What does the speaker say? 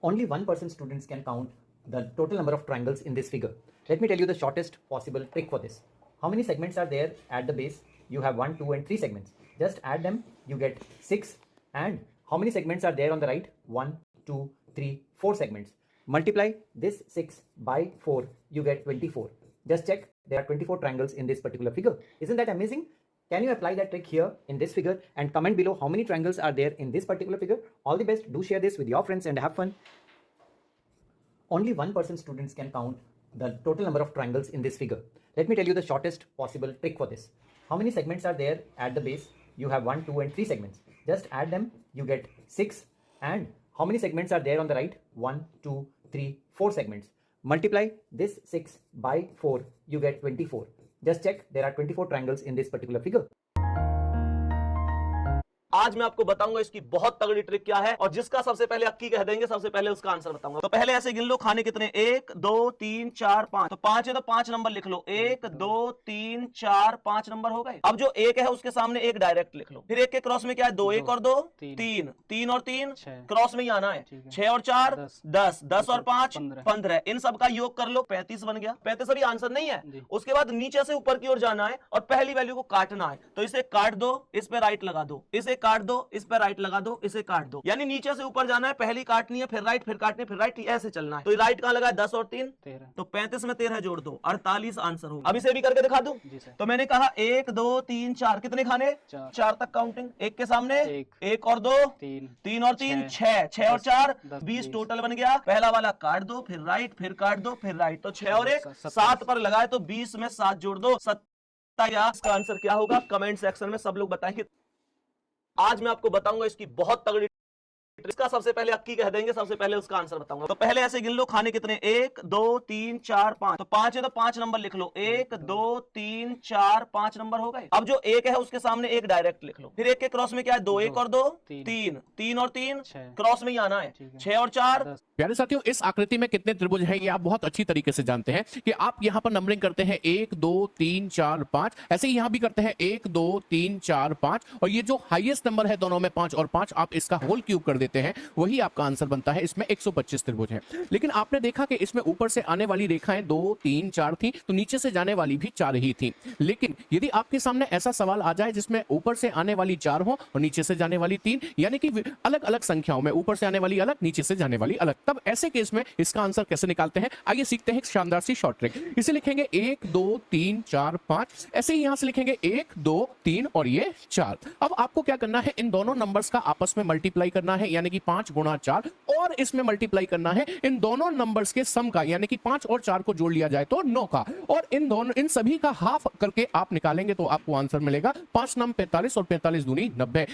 Only 1% students can count the total number of triangles in this figure. Let me tell you the shortest possible trick for this. How many segments are there at the base? You have 1, 2 and 3 segments. Just add them, you get 6. And how many segments are there on the right? 1, 2, 3, 4 segments. Multiply this 6 by 4, you get 24. Just check, there are 24 triangles in this particular figure. Isn't that amazing? Can you apply that trick here in this figure and comment below how many triangles are there in this particular figure? All the best. Do share this with your friends and have fun. Only 1% students can count the total number of triangles in this figure. Let me tell you the shortest possible trick for this. How many segments are there at the base? You have 1, 2 and 3 segments. Just add them, you get 6. And how many segments are there on the right? 1, 2, 3, 4 segments. Multiply this 6 by 4, you get 24. Just check, there are 24 triangles in this particular figure. आज मैं आपको बताऊंगा इसकी बहुत तगड़ी trick क्या है, और जिसका सबसे पहले अक्की कह देंगे सबसे पहले उसका आंसर बताऊंगा। तो पहले ऐसे गिन लो खाने कितने, 1 2 3 4 5। तो 5 है तो 5 नंबर लिख लो, 1 2 3 4 5 नंबर हो गए। अब जो 1 है उसके सामने 1 डायरेक्ट लिख लो। फिर 1 के क्रॉस में क्या है, 2 1 और 2 3, 3 और 3 क्रॉस में ही आना है, 6 और 4 10, 10 और 5 15। इन सब का योग कर लो, 35 बन गया। 35 अभी आंसर नहीं है। उसके बाद नीचे से ऊपर की ओर जाना है और पहली वैल्यू को काटना है। तो इसे काट दो, इस पे राइट लगा दो, इसे काट दो, इस पे राइट लगा दो, इसे काट दो। यानी नीचे से ऊपर जाना है, पहली काटनी है, फिर राइट, फिर काटनी, फिर राइट, ऐसे चलना है। तो राइट कहां लगा है, 10 और 3 13। तो 35 में 13 जोड़ दो, 48 आंसर होगा। अब इसे भी करके दिखा दूं। तो मैंने कहा 1 2 3 4, कितने खाने, 4 तक काउंटिंग। 1 के सामने 1 और 2 3 और 3 6, 6 और 4 20 टोटल बन गया। पहला वाला काट दो, फिर राइट, फिर काट दो, फिर राइट। तो 6 और 1 7 पर लगाए तो 20 में 7 जोड़ दो, 27। इसका आंसर क्या होगा, कमेंट सेक्शन में सब लोग बताएंगे। आज मैं आपको बताऊंगा इसकी बहुत तगड़ी, इसका सबसे पहले अक्की कह देंगे सबसे पहले उसका आंसर बताऊंगा। तो पहले ऐसे गिन लो खाने कितने, 1 2 3 4 5। तो 5 है तो 5 नंबर लिख लो, 1 2 3 4 5 नंबर हो गए। अब जो 1 है उसके सामने 1 डायरेक्ट लिख लो। फिर 1 के क्रॉस में क्या है, 2 1 और 2 3, 3 और 3 क्रॉस में ही आना है, 6 और 4। प्यारे साथियों, इस आकृति में कितने त्रिभुज हैं ये आप बहुत अच्छी तरीके से जानते हैं कि आप यहाँ पर नंबरिंग करते हैं 1 2 3 4 5। ऐसे ही यहाँ भी करते हैं 1 2 3 4 5, और ये जो हाईएस्ट नंबर है दोनों में 5 और 5, आप इसका होल क्यूब कर देते हैं, वही आपका आंसर बनता है। इसमें 125 त्रिभुज हैं। लेकिन आपने देखा कि इसमें ऊपर से आने वाली रेखाएं 2 3 4 थी, तो नीचे से जाने वाली भी 4 ही थी। लेकिन यदि आपके सामने ऐसा सवाल आ जाए जिसमें ऊपर से आने वाली 4 हो और नीचे से जाने वाली 3, यानी कि अलग अलग संख्याओं में ऊपर से आने वाली अलग, नीचे से जाने वाली अलग, तब ऐसे केस में इसका आंसर कैसे निकालते हैं, आइए सीखते हैं एक शानदार सी शॉर्ट ट्रिक। इसे लिखेंगे 1 2 3 4 5। ऐसे ही यहां से लिखेंगे 1 2 3 और ये 4। अब आपको क्या करना है, इन दोनों नंबर्स का आपस में मल्टीप्लाई करना है, यानी कि 5 गुणा 4, और इसमें मल्टीप्लाई करना है इन दोनों नंबर्स के सम का, यानी कि 5 और 4 को जोड़ लिया जाए तो 9 का, और इन सभी का हाफ करके आप निकालेंगे तो आपको आंसर मिलेगा 5 9 45 और 45 दूनी 90।